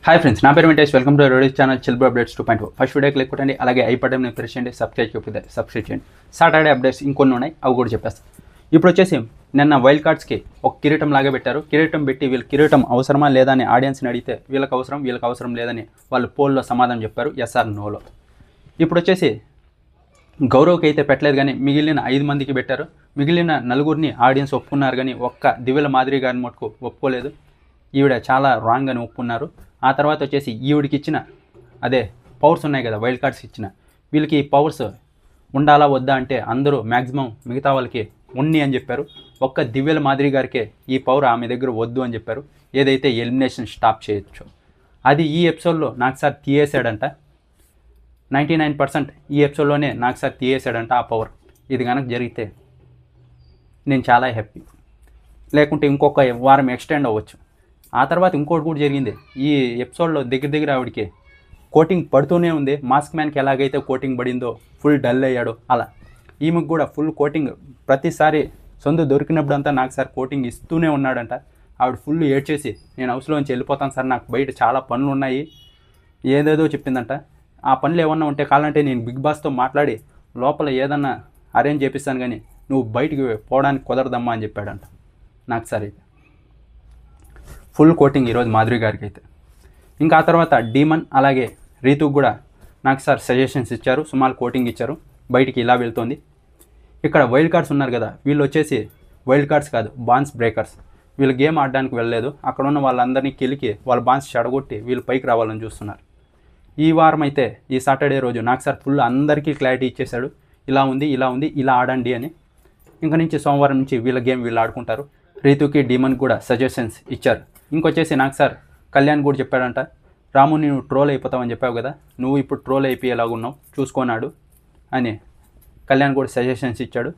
Hi friends, నా పేరు Venkatesh. Welcome to Roadies channel chill updates 2.0. First video click కొట్టండి, అలాగే ఐ బటన్ ప్రెస్ చేయండి, సబ్స్క్రైబ్ చేయండి. సాటర్డే అప్డేట్స్ ఇంకొన్ని ఉన్నాయి, అవి కూడా చెప్పేస్తాను. ఇప్పుడు వచ్చేసి నిన్న వైల్డ్ కార్డ్స్కి ఒక కిరీటం లాగా పెట్టారు. కిరీటం పెట్టి వీళ్ళు కిరీటం అవసరమా లేదా అని ఆడియన్స్ని అడిగితే వీళ్ళకి అవసరం లేదని వాళ్ళు పోల్లో సమాధానం చెప్పారు, ఎస్ ఆర్ నోలో. ఇప్పుడు వచ్చేసి గౌరవ్కి అయితే పెట్టలేదు, కానీ మిగిలిన 5 మందికి పెట్టారు. మిగిలిన 4 ఆడియన్స్ ఒప్పుకున్నారు, కానీ ఒక్క దివ్యల మాదిరి గారిని మటుకు ఒప్పుకోలేదు. ఈవిడ చాలా రాంగ్ అని ఒప్పుకున్నారు. ఆ తర్వాత వచ్చేసి ఈవిడికి ఇచ్చిన అదే పవర్స్ ఉన్నాయి కదా, వైల్డ్ కార్డ్స్ ఇచ్చిన వీళ్ళకి ఈ పవర్స్ ఉండాలా వద్దా అంటే అందరూ మ్యాక్సిమం మిగతా వాళ్ళకి ఉన్నాయి అని చెప్పారు. ఒక్క దివ్యల మాదిరి గారికే ఈ పవర్ ఆమె దగ్గర వద్దు అని చెప్పారు, ఏదైతే ఎలిమినేషన్ స్టాప్ చేయొచ్చు. అది ఈ ఎపిసోడ్లో నాకు సార్ తీయేసాడంట. 99% ఈ ఎపిసోడ్లోనే నాకు సార్ తీయేసాడంట ఆ పవర్. ఇది కనుక జరిగితే నేను చాలా హ్యాపీ. లేకుంటే ఇంకొక వారం ఎక్స్టెండ్ అవ్వచ్చు. ఆ తర్వాత ఇంకోటి కూడా జరిగింది. ఈ ఎపిసోడ్లో దగ్గర ఆవిడకి కోటింగ్ పడుతూనే ఉంది. మాస్క్ మ్యాన్కి ఎలాగైతే కోటింగ్ పడిందో ఫుల్ డల్ అయ్యాడు, అలా ఈమెకు కూడా ఫుల్ కోటింగ్ ప్రతిసారి సొంత దొరికినప్పుడు అంతా నాకు సార్ కోటింగ్ ఇస్తూనే ఉన్నాడంట. ఆవిడ ఫుల్ ఏడ్చేసి నేను హౌస్లోంచి వెళ్ళిపోతాను సార్, నాకు బయట చాలా పనులు ఉన్నాయి ఏదేదో చెప్పిందంట. ఆ పనులు ఏమన్నా ఉంటే కావాలంటే నేను బిగ్ బాస్తో మాట్లాడి లోపల ఏదన్నా అరేంజ్ చేపిస్తాను, కానీ నువ్వు బయటికి పోవడానికి కుదరదమ్మా అని చెప్పాడంట నాకు సార్. అయితే ఫుల్ కోటింగ్ ఈరోజు మాధురి గారికి అయితే. ఇంకా ఆ తర్వాత డీమన్ అలాగే రీతుకు కూడా నాకు సార్ సజెషన్స్ ఇచ్చారు, సుమారు కోటింగ్ ఇచ్చారు, బయటికి ఇలా వెళ్తుంది. ఇక్కడ వైల్డ్ కార్డ్స్ ఉన్నారు కదా, వీళ్ళు వచ్చేసి వైల్డ్ కార్డ్స్ కాదు, బాన్స్ బ్రేకర్స్. వీళ్ళు గేమ్ ఆడడానికి వెళ్ళలేదు, అక్కడ ఉన్న వాళ్ళందరినీ కిలికి వాళ్ళ బాన్స్ చెడగొట్టి వీళ్ళు పైకి రావాలని చూస్తున్నారు. ఈ వారం అయితే ఈ సాటర్డే రోజు నాకు సార్ ఫుల్ అందరికీ క్లారిటీ ఇచ్చేశాడు, ఇలా ఉంది ఇలా ఆడండి అని. ఇంకా నుంచి సోమవారం నుంచి వీళ్ళ గేమ్ వీళ్ళు ఆడుకుంటారు. రీతుకి డీమన్ కూడా సజెషన్స్ ఇచ్చారు. ఇంకొచ్చేసి నాకు సార్ కళ్యాణ్ కూడా చెప్పాడంట, రాము నువ్వు ట్రోల్ అయిపోతావని చెప్పావు కదా, నువ్వు ఇప్పుడు ట్రోల్ అయిపోయేలాగున్నావు చూసుకున్నాడు అని కళ్యాణ్ కూడా సజెషన్స్ ఇచ్చాడు.